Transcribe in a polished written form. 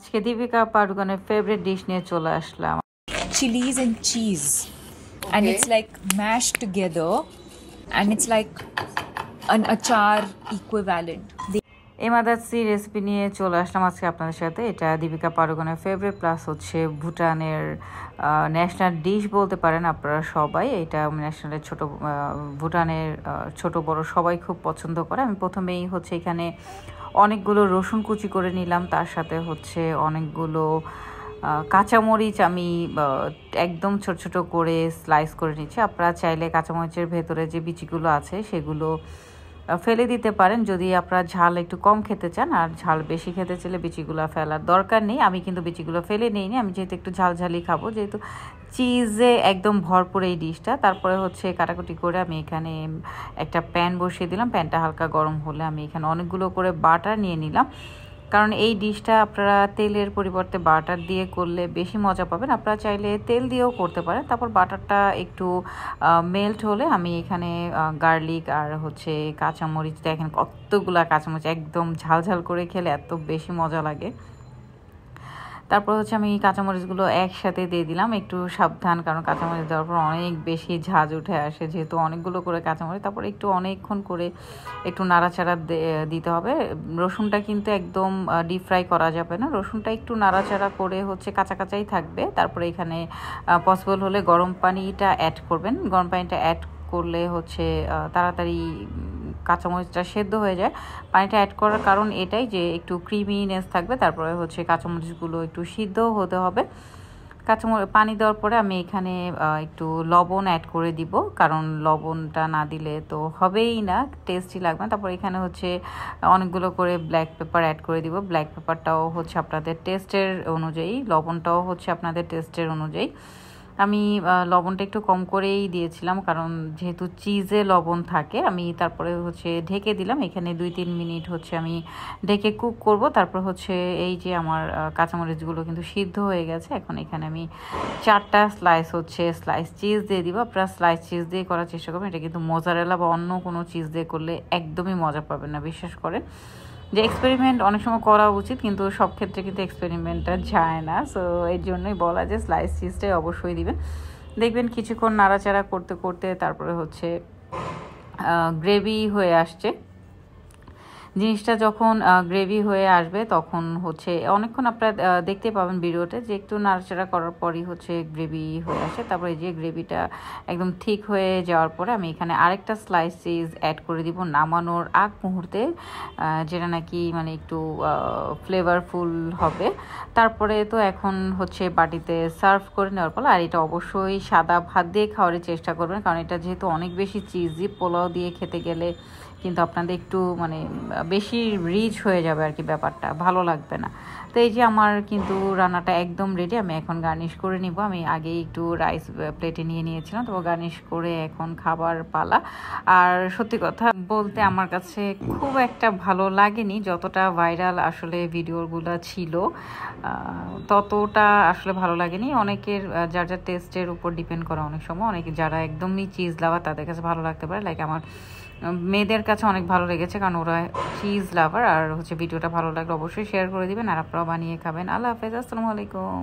আজকে Deepika পাডুকোনের favourite dish নিয়ে চলে আসলাম। Chilies and cheese. And it's like mashed together and it's like an achar equivalent. এমাদাসি recipe নিয়ে চলে আসলাম আজকে আপনাদের সাথে। এটা দীপিকা পাডুকোনের ফেভারিট প্লাস হচ্ছে ভুটানের ন্যাশনাল ডিশ বলতে পারেন আপনারা সবাই। এটা ন্যাশনালের ভুটানের ছোট বড় সবাই খুব পছন্দ করে। আমি প্রথমেই হচ্ছে এখানে অনেকগুলো রসুন কুচি করে নিলাম, তার সাথে হচ্ছে অনেকগুলো কাঁচামরিচ আমি একদম ছোট ছোট করে স্লাইস করে নিচ্ছি। আপনারা চাইলে কাঁচামরিচের ভেতরে যে বিচিগুলো আছে সেগুলো ফেলে দিতে পারেন যদি আপনারা ঝাল একটু কম খেতে চান, আর ঝাল বেশি খেতে চাইলে বিচিগুলো ফেলার দরকার নেই। আমি কিন্তু বিচিগুলো ফেলে নিইনি, আমি যেহেতু একটু ঝালঝালি খাবো, যেহেতু চিজে একদম ভরপুর এই ডিশটা। তারপরে হচ্ছে কাটাকুটি করে আমি এখানে একটা প্যান বসিয়ে দিলাম। প্যানটা হালকা গরম হলে আমি এখানে অনেকগুলো করে বাটার নিয়ে নিলাম, কারণ এই ডিশটা আপনারা তেলের পরিবর্তে বাটার দিয়ে করলে বেশি মজা পাবেন। আপনারা চাইলে তেল দিয়েও করতে পারেন। তারপর বাটারটা একটু মেল্ট হলে আমি এখানে গার্লিক আর হচ্ছে কাঁচামরিচ, দেখেন কতগুলা কাঁচামরিচ, একদম ঝাল করে খেলে এত বেশি মজা লাগে। তারপর হচ্ছে আমি কাঁচামরিচগুলো একসাথে দিয়ে দিলাম। একটু সাবধান, কারণ কাঁচামরিচ দেওয়ার পর অনেক বেশি ঝাঁজ উঠে আসে, যেহেতু অনেকগুলো করে কাঁচামরিচ। তারপর একটু অনেকক্ষণ করে একটু নাড়াচাড়া দিতে হবে। রসুনটা কিন্তু একদম ডিপ ফ্রাই করা যাবে না, রসুনটা একটু নাড়াচাড়া করে হচ্ছে কাঁচা কাঁচাই থাকবে। তারপরে এখানে পসিবল হলে গরম পানিটা অ্যাড করবেন। গরম পানিটা অ্যাড করলে হচ্ছে তাড়াতাড়ি কাঁচামরিচটা সেদ্ধ হয়ে যায়। পানিটা অ্যাড করার কারণ এটাই যে একটু ক্রিমিনেস থাকবে। তারপরে হচ্ছে কাঁচামরিচগুলো একটু সিদ্ধও হতে হবে। পানি দেওয়ার পরে আমি এখানে একটু লবণ অ্যাড করে দিব, কারণ লবণটা না দিলে তো হবেই না, টেস্টি লাগবে না। তারপর এখানে হচ্ছে অনেকগুলো করে ব্ল্যাক পেপার অ্যাড করে দিব। ব্ল্যাক পেপারটাও হচ্ছে আপনাদের টেস্টের অনুযায়ী, লবণটাও হচ্ছে আপনাদের টেস্টের অনুযায়ী। আমি লবণটা একটু কম করেই দিয়েছিলাম, কারণ যেহেতু চিজে লবণ থাকে। আমি তারপরে হচ্ছে ঢেকে দিলাম। এখানে 2-3 মিনিট হচ্ছে আমি ঢেকে কুক করব। তারপর হচ্ছে এই যে আমার কাঁচামরিচগুলো কিন্তু সিদ্ধ হয়ে গেছে। এখন এখানে আমি 4টা স্লাইস চিজ দিয়ে দিব। আপনারা স্লাইস চিজ দিয়ে করার চেষ্টা করবেন। এটা কিন্তু মোজারেলা বা অন্য কোনো চিজ দিয়ে করলে একদমই মজা পাবেন না, বিশ্বাস করেন। যে এক্সপেরিমেন্ট অনেক সময় করা উচিত, কিন্তু সব ক্ষেত্রে কিন্তু এক্সপেরিমেন্টটা যায় না। সো এর জন্যই বলা যে স্লাইস চিজটাই অবশ্যই দিবেন। দেখবেন কিছুক্ষণ নাড়াচাড়া করতে করতে তারপরে হচ্ছে গ্রেভি হয়ে আসছে। জিনিসটা যখন গ্রেভি হয়ে আসবে তখন হচ্ছে অনেকক্ষণ আপনারা দেখতে পাবেন ভিডিওতে যে একটু নাড়াচাড়া করার পরই হচ্ছে গ্রেভি হয়ে আসে। তারপরে যে গ্রেভিটা একদম ঠিক হয়ে যাওয়ার পরে আমি এখানে আরেকটা স্লাইস চিজ অ্যাড করে দিব নামানোর আগ মুহূর্তে, যেটা নাকি মানে একটু ফ্লেভারফুল হবে। তারপরে তো এখন হচ্ছে বাটিতে সার্ভ করে নেওয়ার পর, আর এটা অবশ্যই সাদা ভাত দিয়ে খাওয়ার চেষ্টা করবেন, কারণ এটা যেহেতু অনেক বেশি চিজি, পোলাও দিয়ে খেতে গেলে কিন্তু আপনাদের একটু মানে বেশি রিচ হয়ে যাবে আর কি, ব্যাপারটা ভালো লাগবে না। তো এই যে আমার কিন্তু রান্নাটা একদম রেডি। আমি এখন গার্নিশ করে নিব। আমি আগেই একটু রাইস প্লেটে নিয়ে নিয়েছিলাম, তো গার্নিশ করে এখন খাবার পালা। আর সত্যি কথা বলতে আমার কাছে খুব একটা ভালো লাগেনি, যতটা ভাইরাল আসলে ভিডিওগুলো ছিল ততটা আসলে ভালো লাগেনি। অনেকের যার যার টেস্টের উপর ডিপেন্ড করে, অনেক সময় অনেকে যারা একদমই চিজ লাভার তাদের কাছে ভালো লাগতে পারে। লাইক আমার মেয়েদের কাছে অনেক ভালো লেগেছে, কারণ ওরা চিজ লাভার। আর হচ্ছে ভিডিওটা ভালো লাগলে অবশ্যই শেয়ার করে দিবেন, আর আপনারাও বানিয়ে খাবেন। আল্লাহ হাফেজ, আসসালামু আলাইকুম।